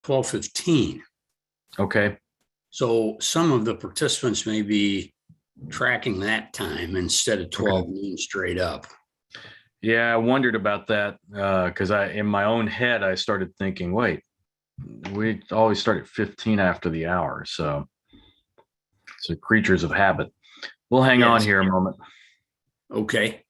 12:15. Okay. So some of the participants may be tracking that time instead of 12 noon straight up. Yeah, I wondered about that because in my own head, I started thinking, wait, we always start at 15 after the hour. So it's creatures of habit. We'll hang on here a moment. Okay.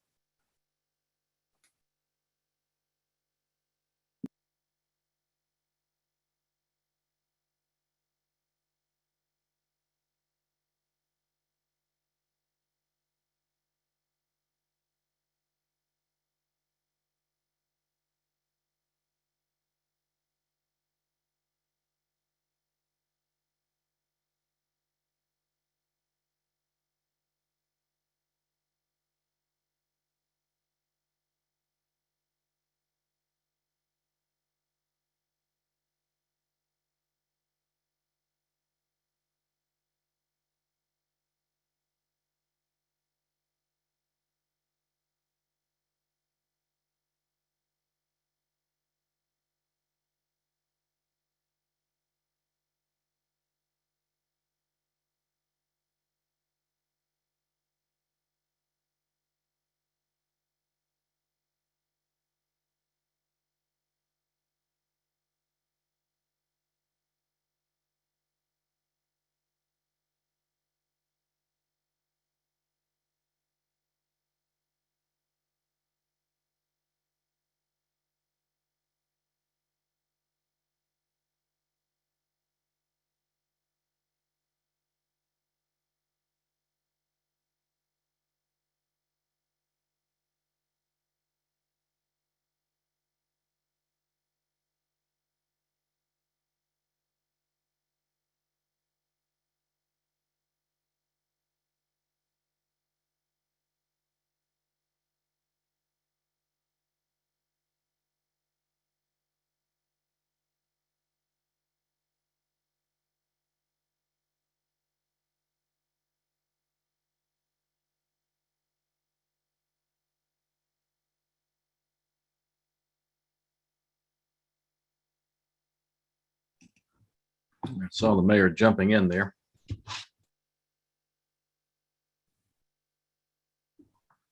I saw the mayor jumping in there.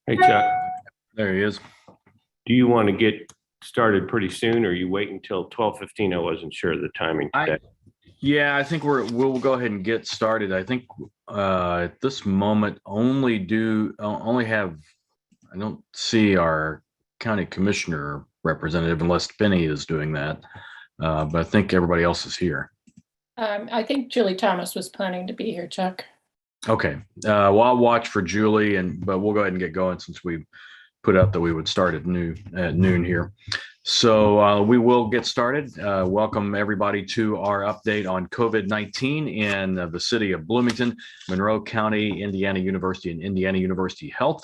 Hey, Chuck. There he is. Do you want to get started pretty soon, or you wait until 12:15? I wasn't sure of the timing today. Yeah, I think we'll go ahead and get started. I think at this moment I don't see our county commissioner representative unless Benny is doing that. But I think everybody else is here. I think Julie Thomas was planning to be here, Chuck. Okay. Well, I'll watch for Julie, but we'll go ahead and get going since we put out that we would start at noon here. So we will get started. Welcome everybody to our update on COVID-19 in the city of Bloomington, Monroe County, Indiana University, and Indiana University Health.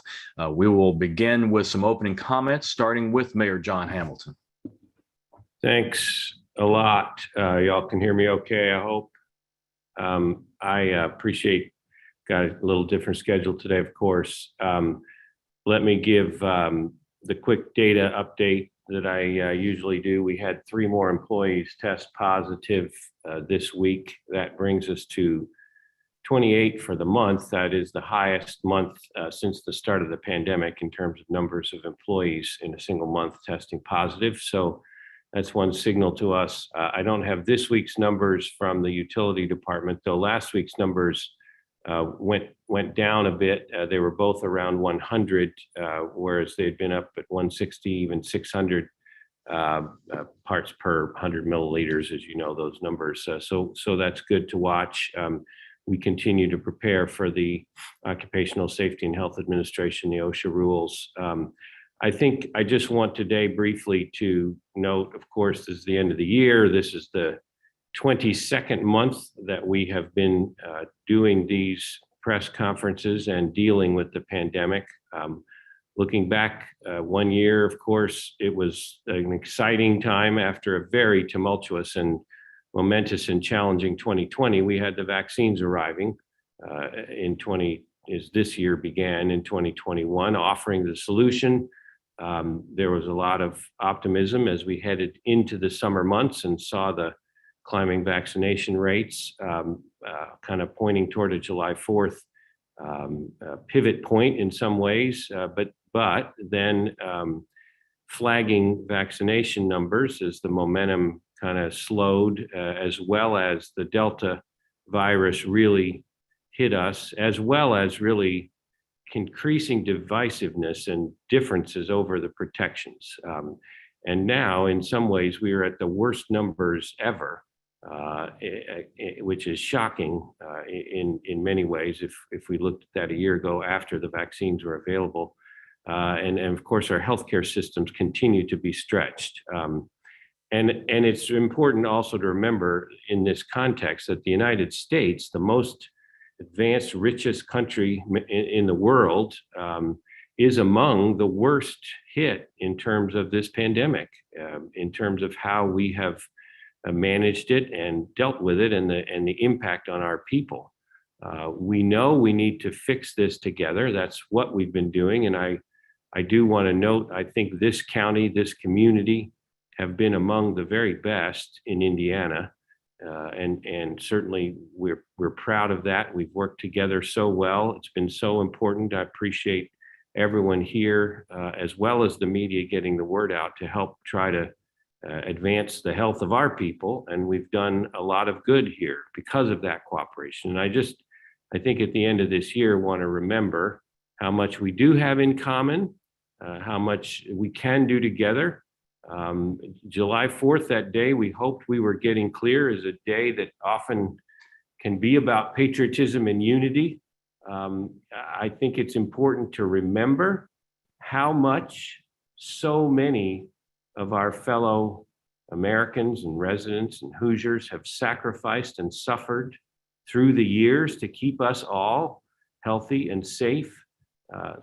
We will begin with some opening comments, starting with Mayor John Hamilton. Thanks a lot. Y'all can hear me okay, I hope. I appreciate, got a little different schedule today, of course. Let me give the quick data update that I usually do. We had 3 more employees test positive this week. That brings us to 28 for the month. That is the highest month since the start of the pandemic in terms of numbers of employees in a single month testing positive. So that's one signal to us. I don't have this week's numbers from the utility department, though last week's numbers went down a bit. They were both around 100, whereas they'd been up at 160, even 600 parts per 100 milliliters, as you know, those numbers. So that's good to watch. We continue to prepare for the Occupational Safety and Health Administration, the OSHA rules. I think I just want today briefly to note, of course, this is the end of the year. This is the 22nd month that we have been doing these press conferences and dealing with the pandemic. Looking back 1 year, of course, it was an exciting time after a very tumultuous and momentous and challenging 2020. We had the vaccines arriving as this year began in 2021, offering the solution. There was a lot of optimism as we headed into the summer months and saw the climbing vaccination rates, kind of pointing toward a July 4th pivot point in some ways, but then flagging vaccination numbers as the momentum kind of slowed, as well as the Delta virus really hit us, as well as really increasing divisiveness and differences over the protections. And now, in some ways, we are at the worst numbers ever, which is shocking in many ways if we looked at that a year ago after the vaccines were available. And of course, our healthcare systems continue to be stretched. And it's important also to remember in this context that the United States, the most advanced, richest country in the world, is among the worst hit in terms of this pandemic, in terms of how we have managed it and dealt with it and the impact on our people. We know we need to fix this together. That's what we've been doing. And I do want to note, I think this county, this community have been among the very best in Indiana. And certainly we're proud of that. We've worked together so well. It's been so important. I appreciate everyone here, as well as the media, getting the word out to help try to advance the health of our people. And we've done a lot of good here because of that cooperation. And I think at the end of this year, want to remember how much we do have in common, how much we can do together. July 4th, that day, we hoped we were getting clear, is a day that often can be about patriotism and unity. I think it's important to remember how much so many of our fellow Americans and residents and Hoosiers have sacrificed and suffered through the years to keep us all healthy and safe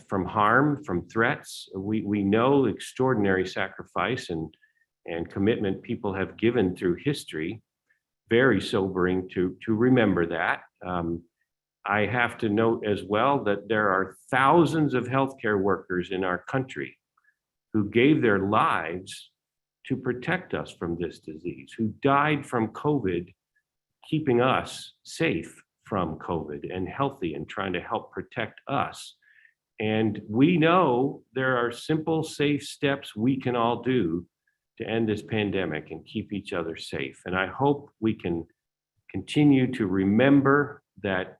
from harm, from threats. We know extraordinary sacrifice and commitment people have given through history. Very sobering to remember that. I have to note as well that there are thousands of healthcare workers in our country who gave their lives to protect us from this disease, who died from COVID, keeping us safe from COVID and healthy and trying to help protect us. And we know there are simple, safe steps we can all do to end this pandemic and keep each other safe. And I hope we can continue to remember that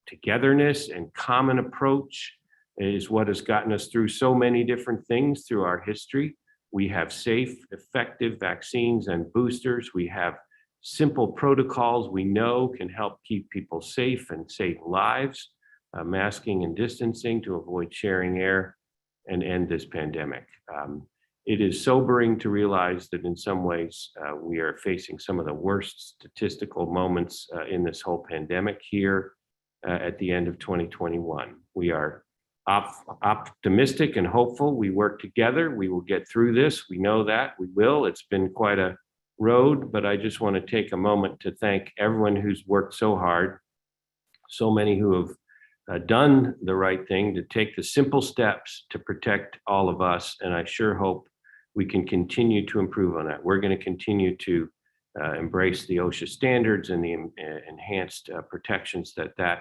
togetherness and common approach is what has gotten us through so many different things through our history. We have safe, effective vaccines and boosters. We have simple protocols we know can help keep people safe and save lives, masking and distancing to avoid sharing air and end this pandemic. It is sobering to realize that in some ways we are facing some of the worst statistical moments in this whole pandemic here at the end of 2021. We are optimistic and hopeful. We work together. We will get through this. We know that we will. It's been quite a road, but I just want to take a moment to thank everyone who's worked so hard, so many who have done the right thing to take the simple steps to protect all of us. And I sure hope we can continue to improve on that. We're going to continue to embrace the OSHA standards and the enhanced protections that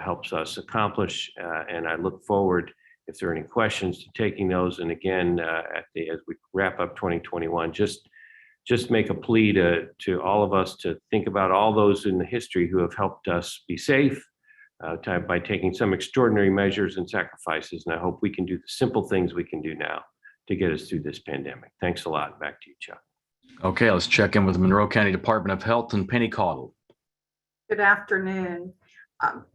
helps us accomplish. And I look forward, if there are any questions, to taking those. And again, as we wrap up 2021, just make a plea to all of us to think about all those in the history who have helped us be safe by taking some extraordinary measures and sacrifices. And I hope we can do the simple things we can do now to get us through this pandemic. Thanks a lot. Back to you, Chuck. Okay, let's check in with the Monroe County Department of Health and Penny Caudill. Good afternoon.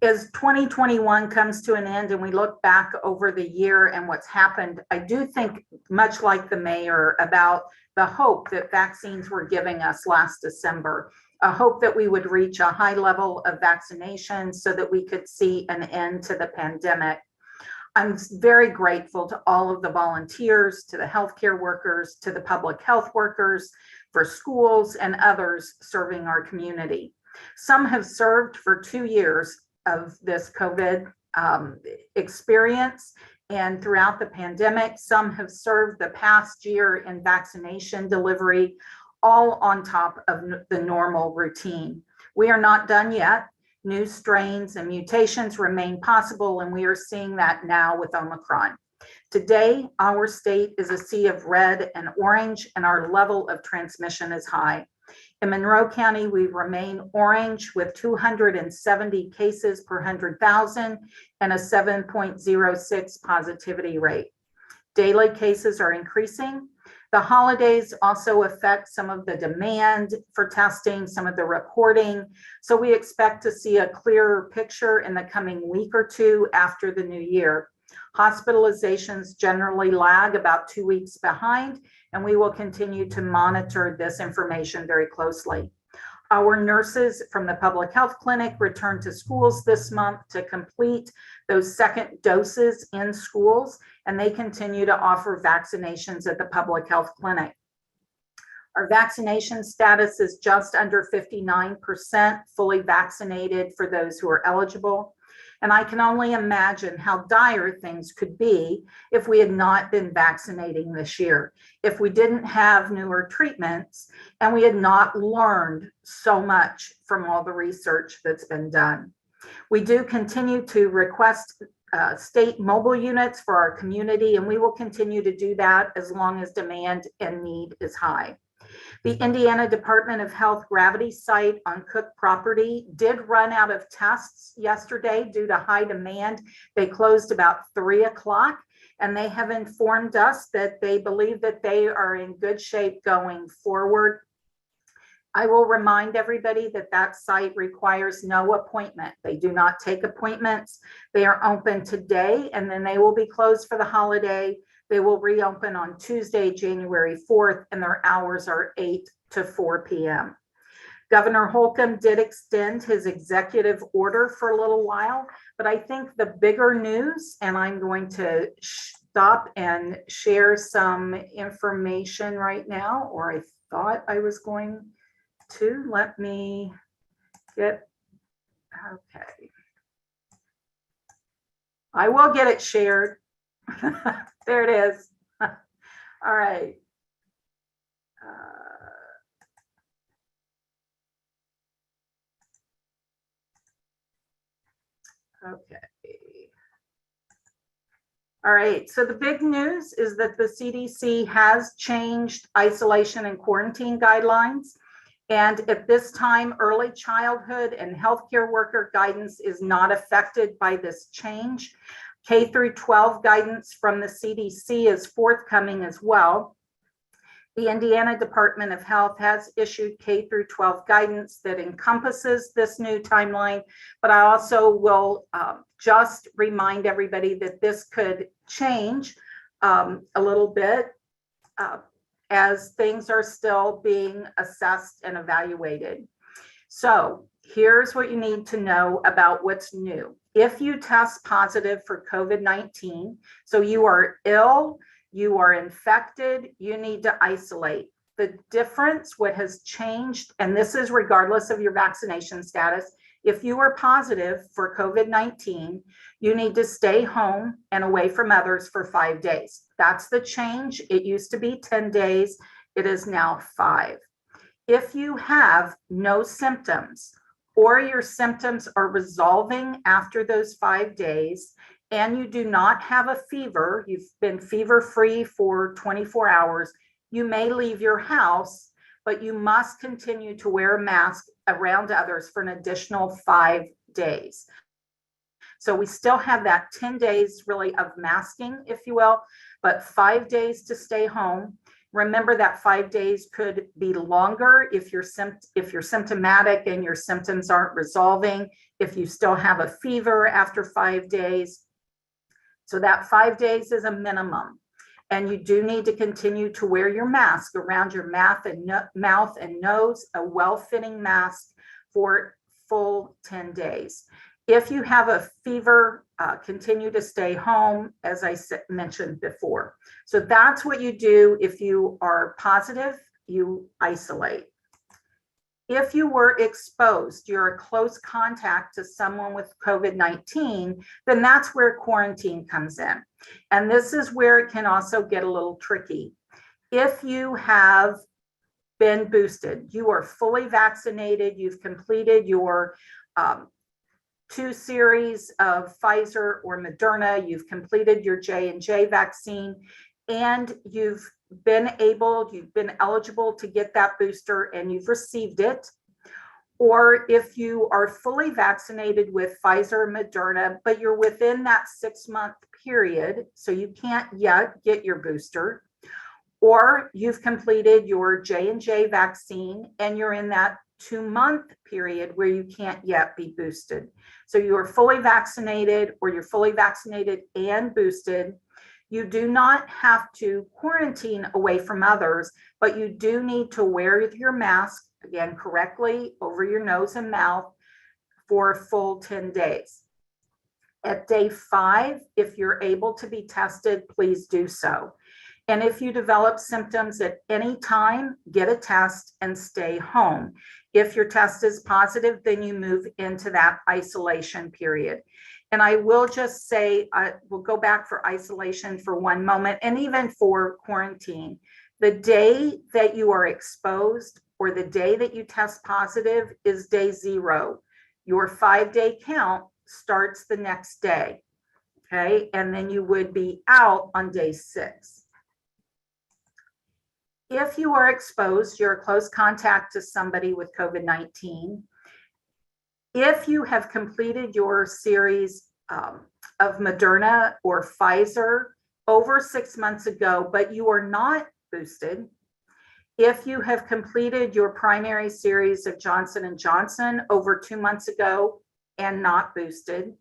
As 2021 comes to an end and we look back over the year and what's happened, I do think, much like the mayor, about the hope that vaccines were giving us last December, a hope that we would reach a high level of vaccination so that we could see an end to the pandemic. I'm very grateful to all of the volunteers, to the healthcare workers, to the public health workers, for schools and others serving our community. Some have served for 2 years of this COVID experience and throughout the pandemic. Some have served the past year in vaccination delivery. all on top of the normal routine. We are not done yet. New strains and mutations remain possible, and we are seeing that now with Omicron. Today, our state is a sea of red and orange, and our level of transmission is high. In Monroe County, we remain orange with 270 cases per 100,000 and a 7.06 positivity rate. Daily cases are increasing. The holidays also affect some of the demand for testing, some of the reporting. So we expect to see a clearer picture in the coming week or two after the new year. Hospitalizations generally lag about 2 weeks behind, and we will continue to monitor this information very closely. Our nurses from the public health clinic returned to schools this month to complete those second doses in schools, and they continue to offer vaccinations at the public health clinic. Our vaccination status is just under 59% fully vaccinated for those who are eligible. And I can only imagine how dire things could be if we had not been vaccinating this year, if we didn't have newer treatments, and we had not learned so much from all the research that's been done. We do continue to request state mobile units for our community, and we will continue to do that as long as demand and need is high. The Indiana Department of Health gravity site on Cook property did run out of tests yesterday due to high demand. They closed about 3 o'clock, and they have informed us that they believe that they are in good shape going forward. I will remind everybody that that site requires no appointment. They do not take appointments. They are open today, and then they will be closed for the holiday. They will reopen on Tuesday, January 4th, and their hours are 8 to 4 p.m. Governor Holcomb did extend his executive order for a little while, but I think the bigger news, and I'm going to stop and share some information right now, or I thought I was going to. Let me get, okay. I will get it shared. There it is. All right. Okay. All right. So the big news is that the CDC has changed isolation and quarantine guidelines. And at this time, early childhood and healthcare worker guidance is not affected by this change. K through 12 guidance from the CDC is forthcoming as well. The Indiana Department of Health has issued K through 12 guidance that encompasses this new timeline, but I also will just remind everybody that this could change a little bit as things are still being assessed and evaluated. So here's what you need to know about what's new. If you test positive for COVID-19, so you are ill, you are infected, you need to isolate. The difference, what has changed, and this is regardless of your vaccination status, if you are positive for COVID-19, you need to stay home and away from others for 5 days. That's the change. It used to be 10 days. It is now 5. If you have no symptoms, or your symptoms are resolving after those 5 days, and you do not have a fever, you've been fever-free for 24 hours, you may leave your house, but you must continue to wear a mask around others for an additional 5 days. So we still have that 10 days really of masking, if you will, but 5 days to stay home. Remember that 5 days could be longer if you're symptomatic and your symptoms aren't resolving, if you still have a fever after 5 days. So that 5 days is a minimum. And you do need to continue to wear your mask around your mouth and nose, a well-fitting mask for full 10 days. If you have a fever, continue to stay home, as I mentioned before. So that's what you do. If you are positive, you isolate. If you were exposed, you're a close contact to someone with COVID-19, then that's where quarantine comes in. And this is where it can also get a little tricky. If you have been boosted. You are fully vaccinated. You've completed your 2 series of Pfizer or Moderna. You've completed your J&J vaccine, and you've been eligible to get that booster and you've received it. Or if you are fully vaccinated with Pfizer or Moderna, but you're within that 6-month period, so you can't yet get your booster, or you've completed your J&J vaccine and you're in that 2-month period where you can't yet be boosted. So you are fully vaccinated or you're fully vaccinated and boosted. You do not have to quarantine away from others, but you do need to wear your mask, again, correctly over your nose and mouth for a full 10 days. At day 5, if you're able to be tested, please do so. And if you develop symptoms at any time, get a test and stay home. If your test is positive, then you move into that isolation period. And I will just say, we'll go back for isolation for one moment, and even for quarantine. The day that you are exposed or the day that you test positive is day 0. Your 5-day count starts the next day, okay? And then you would be out on day 6. If you are exposed, you're a close contact to somebody with COVID-19. If you have completed your series of Moderna or Pfizer over 6 months ago, but you are not boosted, if you have completed your primary series of Johnson & Johnson over 2 months ago and not boosted,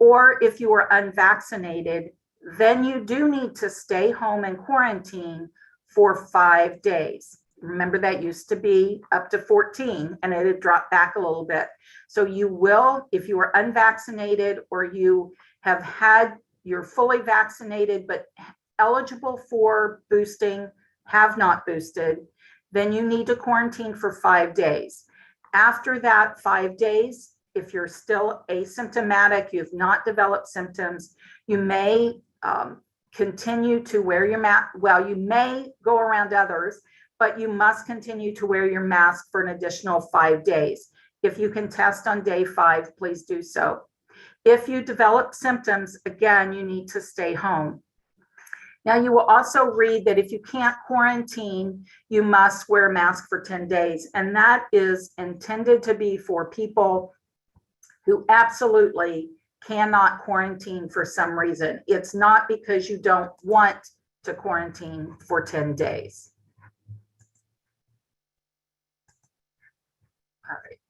or if you are unvaccinated, then you do need to stay home and quarantine for 5 days. Remember, that used to be up to 14 and it had dropped back a little bit. So you will, if you are unvaccinated or you you're fully vaccinated but eligible for boosting, have not boosted, then you need to quarantine for 5 days. After that 5 days, if you're still asymptomatic, you've not developed symptoms, you may continue to wear your mask. Well, you may go around others, but you must continue to wear your mask for an additional 5 days. If you can test on day 5, please do so. If you develop symptoms, again, you need to stay home. Now, you will also read that if you can't quarantine, you must wear a mask for 10 days. And that is intended to be for people who absolutely cannot quarantine for some reason. It's not because you don't want to quarantine for 10 days. All right,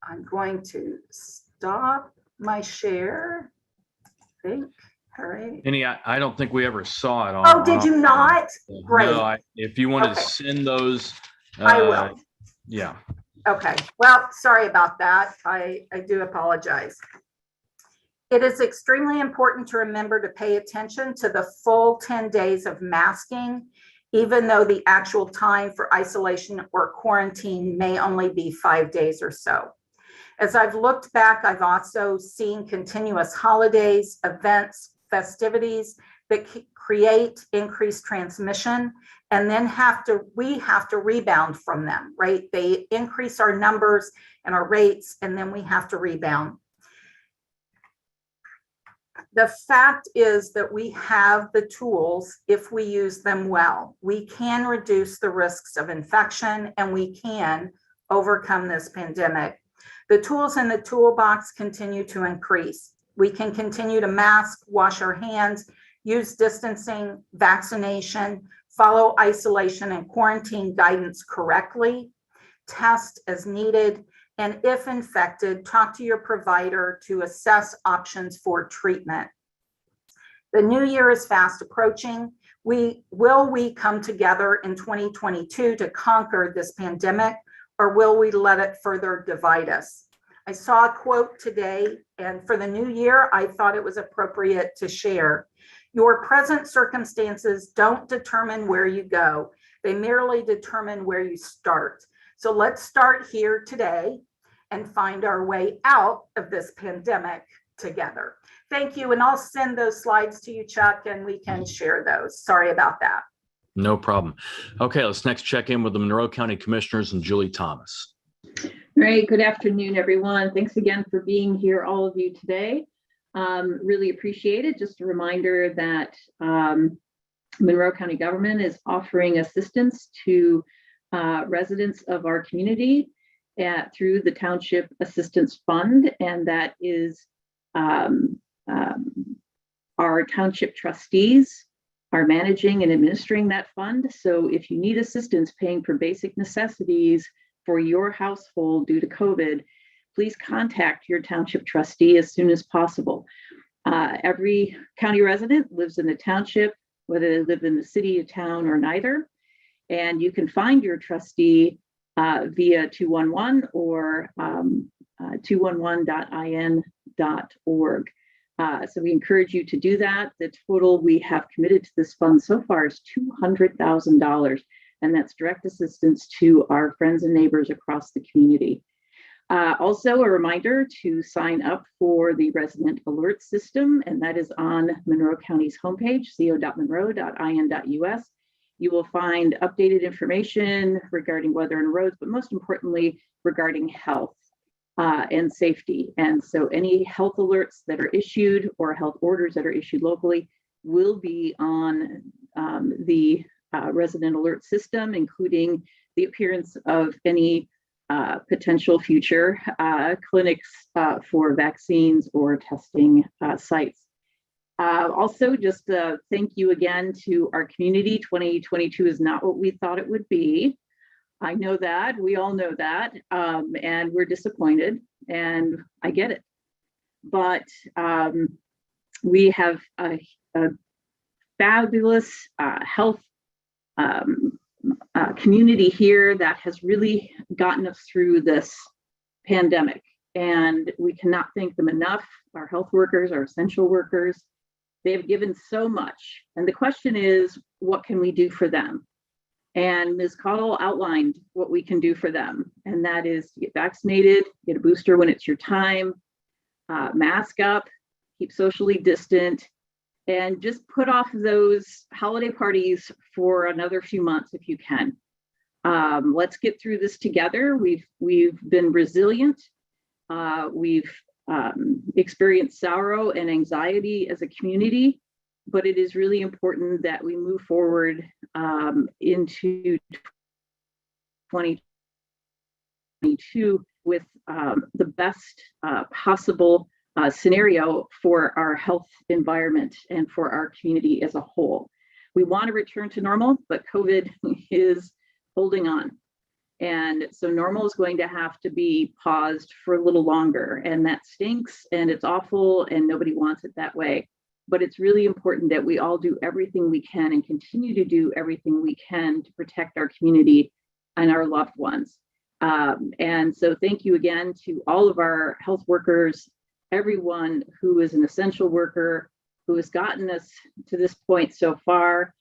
I'm going to stop my share, I think. All right. I don't think we ever saw it on. Oh, did you not? Great. No, if you wanted to send those. I will. Yeah. Okay. Well, sorry about that. I do apologize. It is extremely important to remember to pay attention to the full 10 days of masking, even though the actual time for isolation or quarantine may only be 5 days or so. As I've looked back, I've also seen continuous holidays, events, festivities that create increased transmission, and then we have to rebound from them, right? They increase our numbers and our rates, and then we have to rebound. The fact is that we have the tools if we use them well. We can reduce the risks of infection and we can overcome this pandemic. The tools in the toolbox continue to increase. We can continue to mask, wash our hands, use distancing, vaccination, follow isolation and quarantine guidance correctly, test as needed, and if infected, talk to your provider to assess options for treatment. The new year is fast approaching. Will we come together in 2022 to conquer this pandemic, or will we let it further divide us? I saw a quote today, and for the new year, I thought it was appropriate to share. Your present circumstances don't determine where you go. They merely determine where you start. So let's start here today and find our way out of this pandemic together. Thank you, and I'll send those slides to you, Chuck, and we can share those. Sorry about that. No problem. Okay, let's next check in with the Monroe County Commissioners and Julie Thomas. All right, good afternoon, everyone. Thanks again for being here, all of you today. Really appreciate it. Just a reminder that Monroe County government is offering assistance to residents of our community through the Township Assistance Fund, and that is our township trustees are managing and administering that fund. So if you need assistance paying for basic necessities for your household due to COVID, please contact your township trustee as soon as possible. Every county resident lives in the township, whether they live in the city, a town, or neither. And you can find your trustee via 211 or 211.in.org. So we encourage you to do that. The total we have committed to this fund so far is $200,000, and that's direct assistance to our friends and neighbors across the community. Also, a reminder to sign up for the resident alert system, and that is on Monroe County's homepage, co.monroe.in.us. You will find updated information regarding weather and roads, but most importantly, regarding health and safety. And so any health alerts that are issued or health orders that are issued locally will be on the resident alert system, including the appearance of any potential future clinics for vaccines or testing sites. Also, just thank you again to our community. 2022 is not what we thought it would be. I know that, we all know that, and we're disappointed, and I get it. But we have a fabulous health community here that has really gotten us through this pandemic, and we cannot thank them enough. Our health workers, our essential workers, they have given so much. And the question is, what can we do for them? And Ms. Caudill outlined what we can do for them, and that is to get vaccinated, get a booster when it's your time, mask up, keep socially distant, and just put off those holiday parties for another few months if you can. Let's get through this together. We've been resilient. We've experienced sorrow and anxiety as a community, but it is really important that we move forward into 2022 with the best possible scenario for our health environment and for our community as a whole. We want to return to normal, but COVID is holding on. And so normal is going to have to be paused for a little longer, and that stinks and it's awful and nobody wants it that way. But it's really important that we all do everything we can and continue to do everything we can to protect our community and our loved ones. And so thank you again to all of our health workers, everyone who is an essential worker, who has gotten us to this point so far.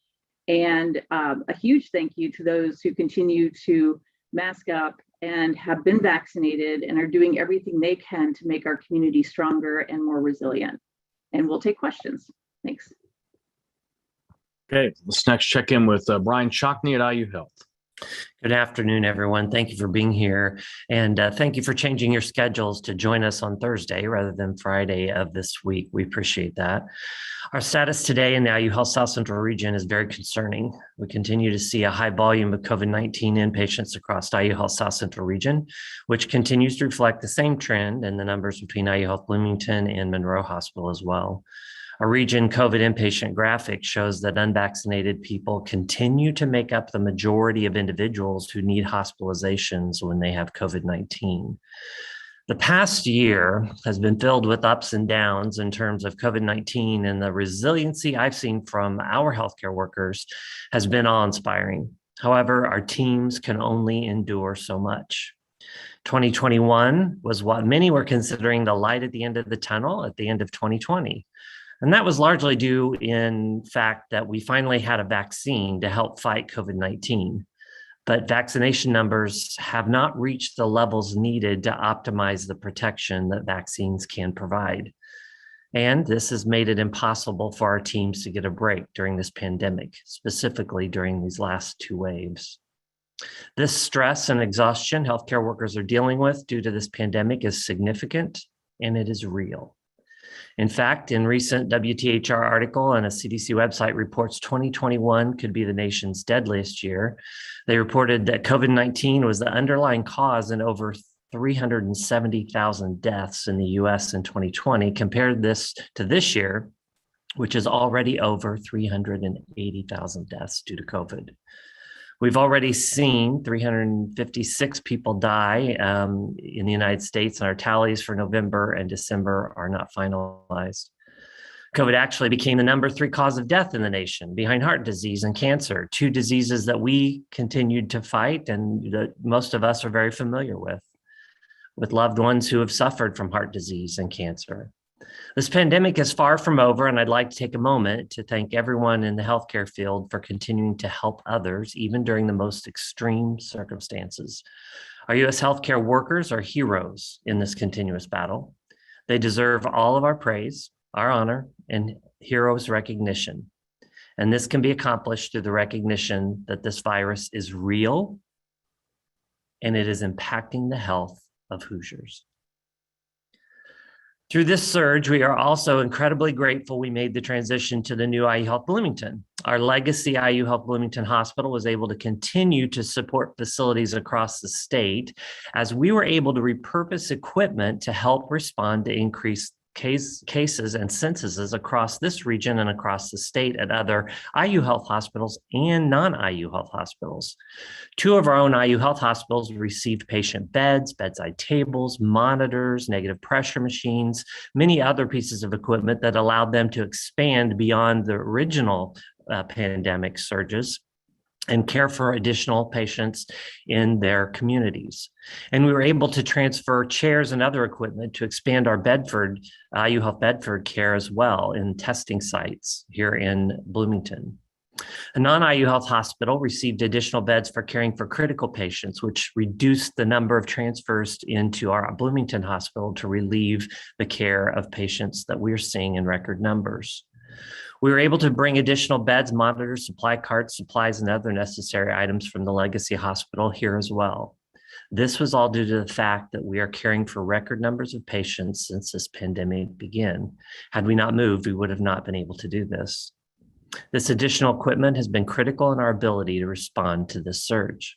And a huge thank you to those who continue to mask up and have been vaccinated and are doing everything they can to make our community stronger and more resilient. And we'll take questions. Thanks. Okay, let's next check in with Brian Shockney at IU Health. Good afternoon, everyone. Thank you for being here. And thank you for changing your schedules to join us on Thursday rather than Friday of this week. We appreciate that. Our status today in the IU Health South Central region is very concerning. We continue to see a high volume of COVID-19 inpatients across IU Health South Central region, which continues to reflect the same trend in the numbers between IU Health Bloomington and Monroe Hospital as well. A region COVID inpatient graphic shows that unvaccinated people continue to make up the majority of individuals who need hospitalizations when they have COVID-19. The past year has been filled with ups and downs in terms of COVID-19, and the resiliency I've seen from our healthcare workers has been awe-inspiring. However, our teams can only endure so much. 2021 was what many were considering the light at the end of the tunnel at the end of 2020. And that was largely due in fact that we finally had a vaccine to help fight COVID-19. But vaccination numbers have not reached the levels needed to optimize the protection that vaccines can provide. And this has made it impossible for our teams to get a break during this pandemic, specifically during these last 2 waves. This stress and exhaustion healthcare workers are dealing with due to this pandemic is significant, and it is real. In fact, in recent WTHR article and a CDC website reports 2021 could be the nation's deadliest year. They reported that COVID-19 was the underlying cause in over 370,000 deaths in the US in 2020. Compared this to this year, which is already over 380,000 deaths due to COVID. We've already seen 356 people die in the United States, and our tallies for November and December are not finalized. COVID actually became the number 3 cause of death in the nation, behind heart disease and cancer, 2 diseases that we continued to fight and that most of us are very familiar with loved ones who have suffered from heart disease and cancer. This pandemic is far from over, and I'd like to take a moment to thank everyone in the healthcare field for continuing to help others, even during the most extreme circumstances. Our U.S. healthcare workers are heroes in this continuous battle. They deserve all of our praise, our honor, and heroes recognition. And this can be accomplished through the recognition that this virus is real and it is impacting the health of Hoosiers. Through this surge, we are also incredibly grateful we made the transition to the new IU Health Bloomington. Our legacy IU Health Bloomington Hospital was able to continue to support facilities across the state as we were able to repurpose equipment to help respond to increased cases and censuses across this region and across the state at other IU Health hospitals and non-IU Health hospitals. 2 of our own IU Health hospitals received patient beds, bedside tables, monitors, negative pressure machines, many other pieces of equipment that allowed them to expand beyond the original pandemic surges and care for additional patients in their communities. And we were able to transfer chairs and other equipment to expand our Bedford, IU Health Bedford care as well in testing sites here in Bloomington. A non-IU Health hospital received additional beds for caring for critical patients, which reduced the number of transfers into our Bloomington hospital to relieve the care of patients that we're seeing in record numbers. We were able to bring additional beds, monitors, supply carts, supplies, and other necessary items from the legacy hospital here as well. This was all due to the fact that we are caring for record numbers of patients since this pandemic began. Had we not moved, we would have not been able to do this. This additional equipment has been critical in our ability to respond to this surge.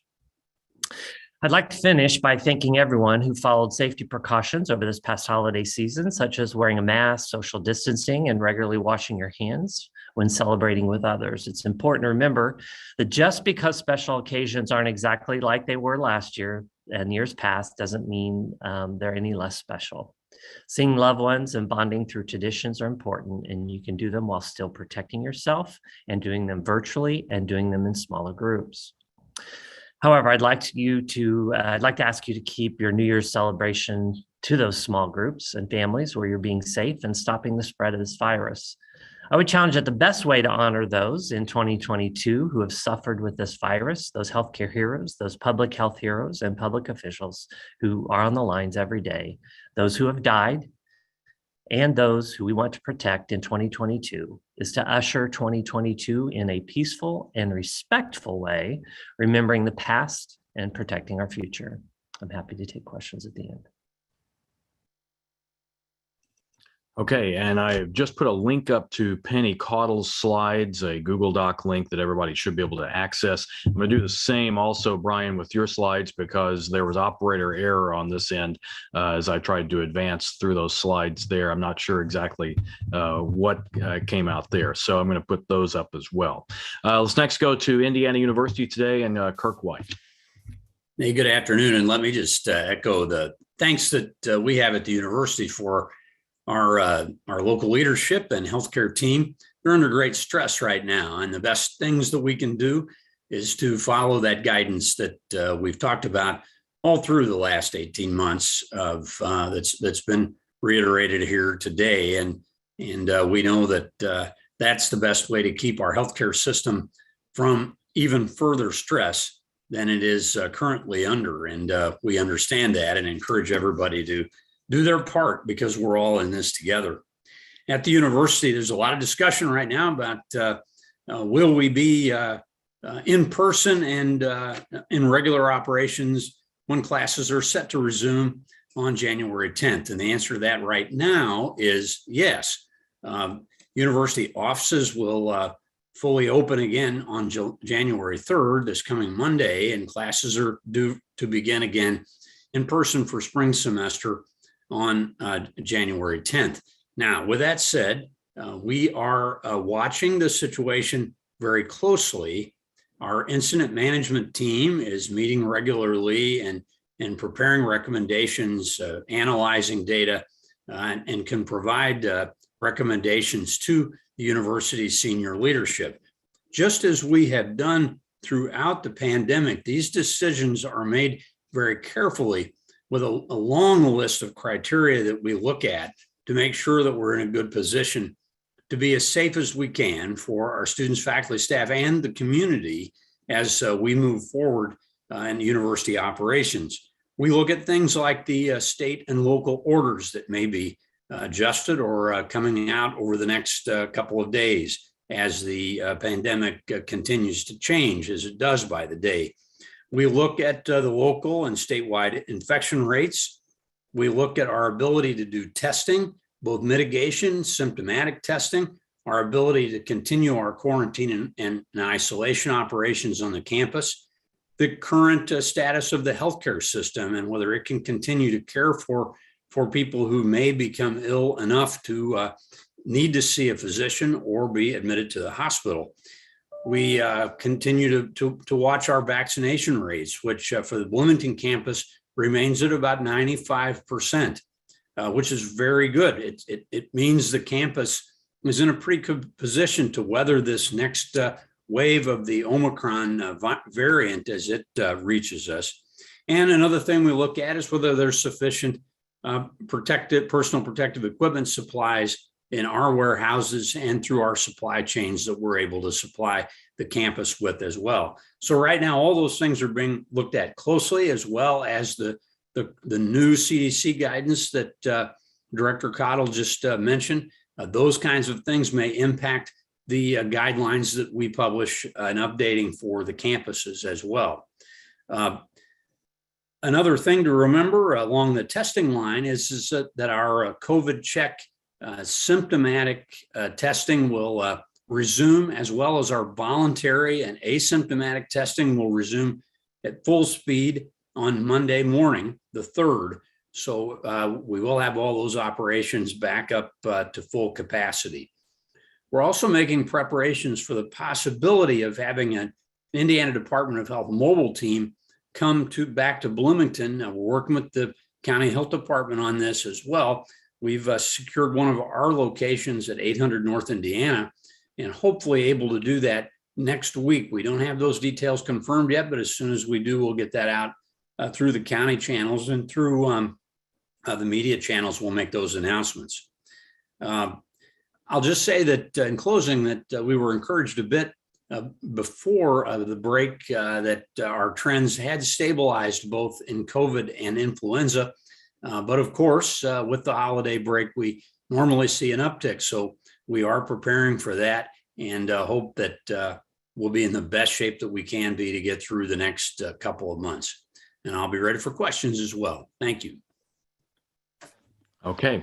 I'd like to finish by thanking everyone who followed safety precautions over this past holiday season, such as wearing a mask, social distancing, and regularly washing your hands when celebrating with others. It's important to remember that just because special occasions aren't exactly like they were last year and years past doesn't mean they're any less special. Seeing loved ones and bonding through traditions are important, and you can do them while still protecting yourself and doing them virtually and doing them in smaller groups. However, I'd like to ask you to keep your New Year's celebration to those small groups and families where you're being safe and stopping the spread of this virus. I would challenge that the best way to honor those in 2022 who have suffered with this virus, those healthcare heroes, those public health heroes and public officials who are on the lines every day, those who have died, and those who we want to protect in 2022, is to usher 2022 in a peaceful and respectful way, remembering the past and protecting our future. I'm happy to take questions at the end. Okay, and I just put a link up to Penny Caudill's slides, a Google Doc link that everybody should be able to access. I'm going to do the same also, Brian, with your slides because there was operator error on this end as I tried to advance through those slides there. I'm not sure exactly what came out there, so I'm going to put those up as well. Let's next go to Indiana University today and Kirk White. Hey, good afternoon, and let me just echo the thanks that we have at the university for our local leadership and healthcare team. They're under great stress right now, and the best things that we can do is to follow that guidance that we've talked about all through the last 18 months of that's been reiterated here today. And we know that that's the best way to keep our healthcare system from even further stress than it is currently under. And we understand that and encourage everybody to do their part because we're all in this together. at the university, there's a lot of discussion right now about will we be in person and in regular operations when classes are set to resume on January 10th. And the answer to that right now is yes. University offices will fully open again on January 3rd, this coming Monday, and classes are due to begin again in person for spring semester on January 10th. Now, with that said, we are watching the situation very closely. Our incident management team is meeting regularly and preparing recommendations, analyzing data, and can provide recommendations to the university's senior leadership. Just as we have done throughout the pandemic, these decisions are made very carefully with a long list of criteria that we look at to make sure that we're in a good position to be as safe as we can for our students, faculty, staff, and the community as we move forward in university operations. We look at things like the state and local orders that may be adjusted or coming out over the next couple of days as the pandemic continues to change, as it does by the day. We look at the local and statewide infection rates. We look at our ability to do testing, both mitigation, symptomatic testing, our ability to continue our quarantine and isolation operations on the campus, the current status of the healthcare system and whether it can continue to care for people who may become ill enough to need to see a physician or be admitted to the hospital. We continue to watch our vaccination rates, which for the Bloomington campus remains at about 95%, which is very good. It means the campus is in a pretty good position to weather this next wave of the Omicron variant as it reaches us. And another thing we look at is whether there's sufficient personal protective equipment supplies in our warehouses and through our supply chains that we're able to supply the campus with as well. So right now, all those things are being looked at closely, as well as the new CDC guidance that Director Caudill just mentioned. Those kinds of things may impact the guidelines that we publish and updating for the campuses as well. Another thing to remember along the testing line is that our COVID check symptomatic testing will resume, as well as our voluntary and asymptomatic testing will resume at full speed on Monday morning, the 3rd. So we will have all those operations back up to full capacity. We're also making preparations for the possibility of having an Indiana Department of Health mobile team come back to Bloomington. We're working with the County Health Department on this as well. We've secured one of our locations at 800 North Indiana and hopefully able to do that next week. We don't have those details confirmed yet, but as soon as we do, we'll get that out through the county channels and through the media channels. We'll make those announcements. I'll just say that in closing that we were encouraged a bit before the break that our trends had stabilized both in COVID and influenza. But of course, with the holiday break, we normally see an uptick. So we are preparing for that and hope that we'll be in the best shape that we can be to get through the next couple of months. And I'll be ready for questions as well. Thank you. Okay,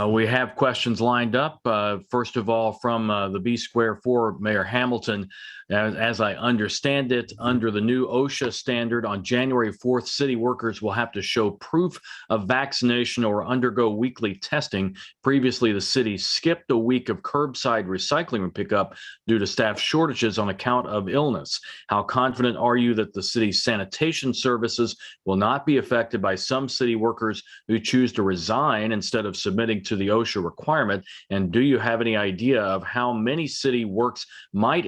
we have questions lined up. First of all, from the B Square 4, Mayor Hamilton. As I understand it, under the new OSHA standard on January 4th, city workers will have to show proof of vaccination or undergo weekly testing. Previously, the city skipped a week of curbside recycling pickup due to staff shortages on account of illness. How confident are you that the city's sanitation services will not be affected by some city workers who choose to resign instead of submitting to the OSHA requirement? And do you have any idea of how many city works might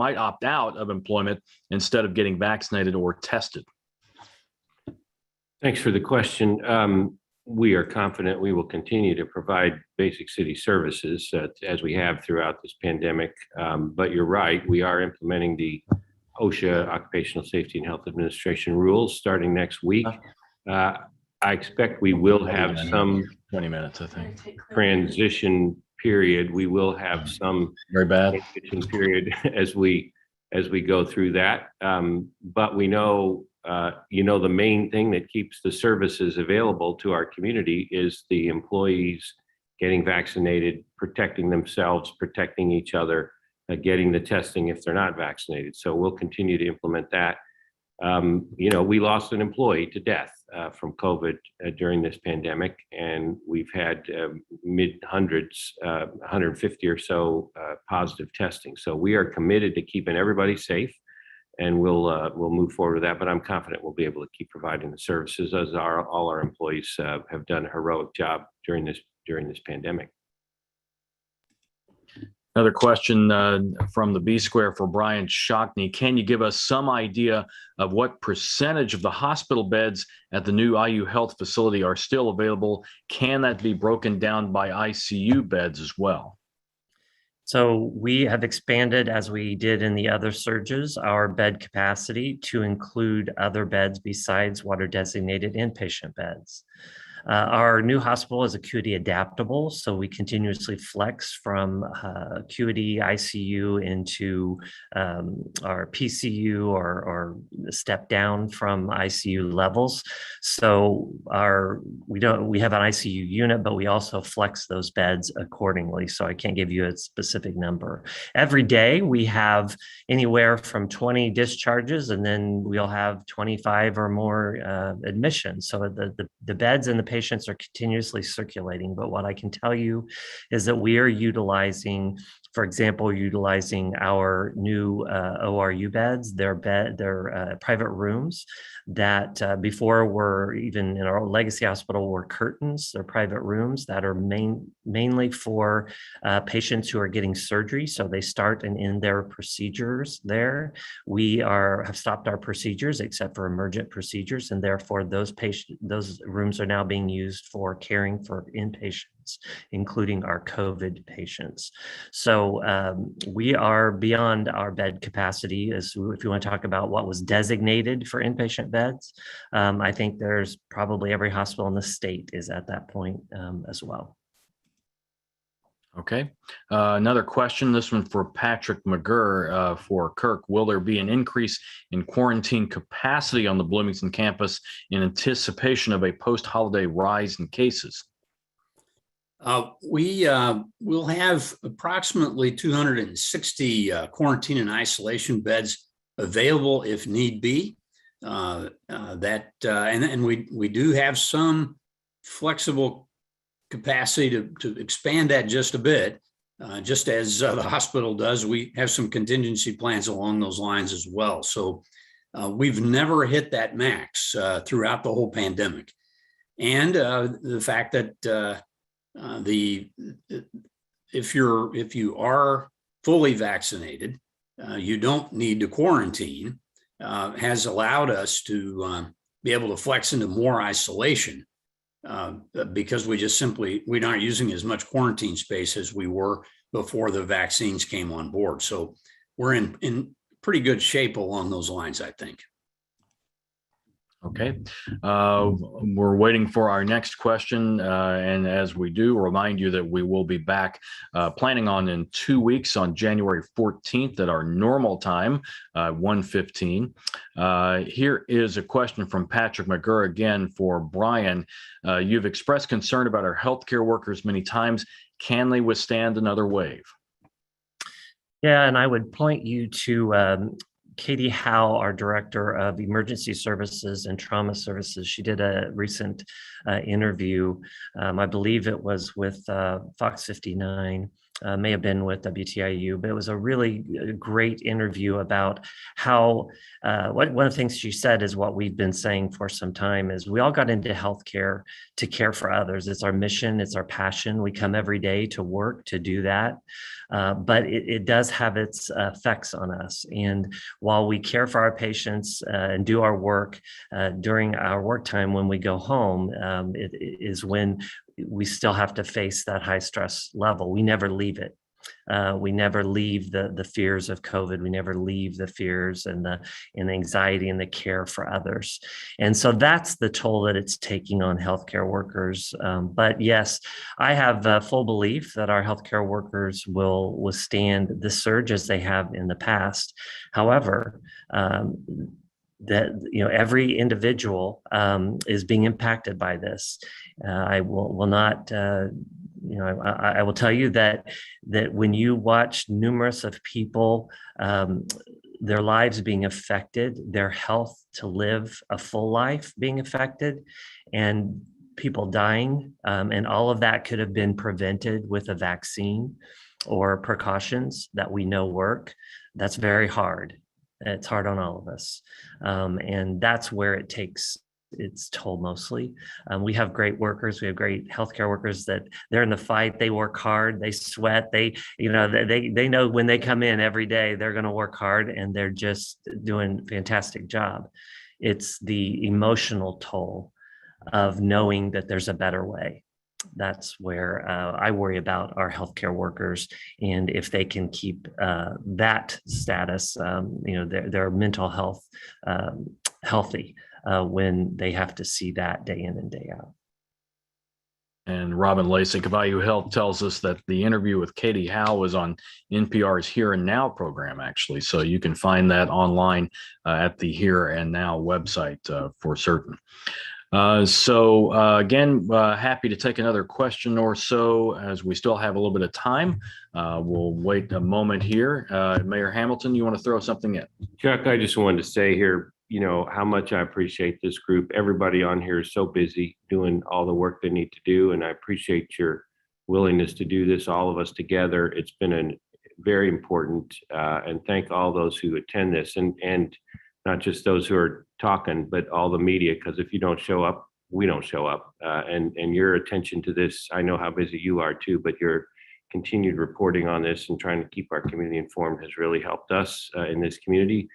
opt out of employment instead of getting vaccinated or tested? Thanks for the question. We are confident we will continue to provide basic city services as we have throughout this pandemic. But you're right, we are implementing the OSHA Occupational Safety and Health Administration rules starting next week. I expect we will have some 20 minutes, I think. transition period. We will have some Very bad. transition period as we go through that. But we know, the main thing that keeps the services available to our community is the employees getting vaccinated, protecting themselves, protecting each other, getting the testing if they're not vaccinated. So we'll continue to implement that. We lost an employee to death from COVID during this pandemic, and we've had mid-hundreds, 150 or so positive testing. So we are committed to keeping everybody safe, and we'll move forward with that. But I'm confident we'll be able to keep providing the services as all our employees have done a heroic job during this pandemic. Another question from the B Square for Brian Shockney. Can you give us some idea of what percentage of the hospital beds at the new IU Health facility are still available? Can that be broken down by ICU beds as well? So we have expanded, as we did in the other surges, our bed capacity to include other beds besides what are designated inpatient beds. Our new hospital is acuity adaptable, so we continuously flex from acuity ICU into our PCU or step down from ICU levels. So we have an ICU unit, but we also flex those beds accordingly. So I can't give you a specific number. Every day we have anywhere from 20 discharges, and then we'll have 25 or more admissions. So the beds and the patients are continuously circulating. But what I can tell you is that we are utilizing, for example, our new ORU beds, their private rooms that before were, even in our legacy hospital, were curtains. They're private rooms that are mainly for patients who are getting surgery. So they start and end their procedures there. We have stopped our procedures except for emergent procedures, and therefore those rooms are now being used for caring for inpatients, including our COVID patients. So we are beyond our bed capacity. If you want to talk about what was designated for inpatient beds, I think there's probably every hospital in the state is at that point as well. Okay. Another question, this one for Patrick McGurr for Kirk. Will there be an increase in quarantine capacity on the Bloomington campus in anticipation of a post-holiday rise in cases? We will have approximately 260 quarantine and isolation beds available if need be. And we do have some flexible capacity to expand that just a bit, just as the hospital does. We have some contingency plans along those lines as well. So we've never hit that max throughout the whole pandemic. And the fact that if you are fully vaccinated, you don't need to quarantine, has allowed us to be able to flex into more isolation because we're not using as much quarantine space as we were before the vaccines came on board. So we're in pretty good shape along those lines, I think. Okay. We're waiting for our next question. And as we do, remind you that we will be back planning on in 2 weeks on January 14th at our normal time, 1:15. Here is a question from Patrick McGurr again for Brian. You've expressed concern about our healthcare workers many times. Can they withstand another wave? Yeah, and I would point you to Katie Howe, our Director of Emergency Services and Trauma Services. She did a recent interview. I believe it was with Fox 59, may have been with WTIU, but it was a really great interview about how, one of the things she said is what we've been saying for some time is we all got into healthcare to care for others. It's our mission, it's our passion. We come every day to work to do that. But it does have its effects on us. And while we care for our patients and do our work during our work time, when we go home, it is when we still have to face that high stress level. We never leave it. We never leave the fears of COVID. We never leave the fears and the anxiety and the care for others. And so that's the toll that it's taking on healthcare workers. But yes, I have full belief that our healthcare workers will withstand the surge as they have in the past. However, that every individual is being impacted by this. I will not. I will tell you that when you watch numerous of people, their lives being affected, their health to live a full life being affected, and people dying, and all of that could have been prevented with a vaccine or precautions that we know work. That's very hard. It's hard on all of us. And that's where it takes its toll mostly. We have great workers. We have great healthcare workers that they're in the fight. They work hard. They sweat. They know when they come in every day, they're going to work hard, and they're just doing a fantastic job. It's the emotional toll of knowing that there's a better way. That's where I worry about our healthcare workers, and if they can keep that status, their mental health healthy when they have to see that day in and day out. And Robin Lasik of IU Health tells us that the interview with Katie Howe was on NPR's Here and Now program, actually. So you can find that online at the Here and Now website for certain. Again, happy to take another question or so as we still have a little bit of time. We'll wait a moment here. Mayor Hamilton, you want to throw something in? Chuck, I just wanted to say here, how much I appreciate this group. Everybody on here is so busy doing all the work they need to do, and I appreciate your willingness to do this, all of us together. It's been very important, and thank all those who attend this, and not just those who are talking, but all the media, because if you don't show up, we don't show up. And your attention to this, I know how busy you are too, but your continued reporting on this and trying to keep our community informed has really helped us in this community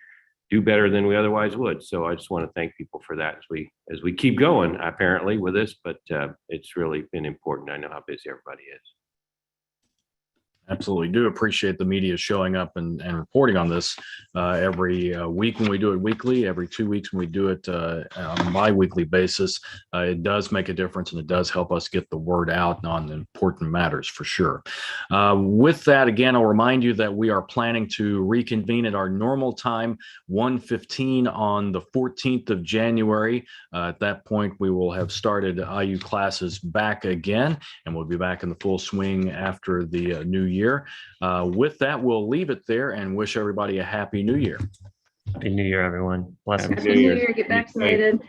do better than we otherwise would. So I just want to thank people for that as we keep going, apparently, with this, but it's really been important. I know how busy everybody is. Absolutely do appreciate the media showing up and reporting on this every week when we do it weekly, every 2 weeks when we do it on a bi-weekly basis. It does make a difference, and it does help us get the word out on important matters for sure. With that, again, I'll remind you that we are planning to reconvene at our normal time, 1:15 on the 14th of January. At that point, we will have started IU classes back again, and we'll be back in the full swing after the new year. With that, we'll leave it there and wish everybody a happy new year. Happy New Year, everyone. Blessings. Happy New Year. Get vaccinated.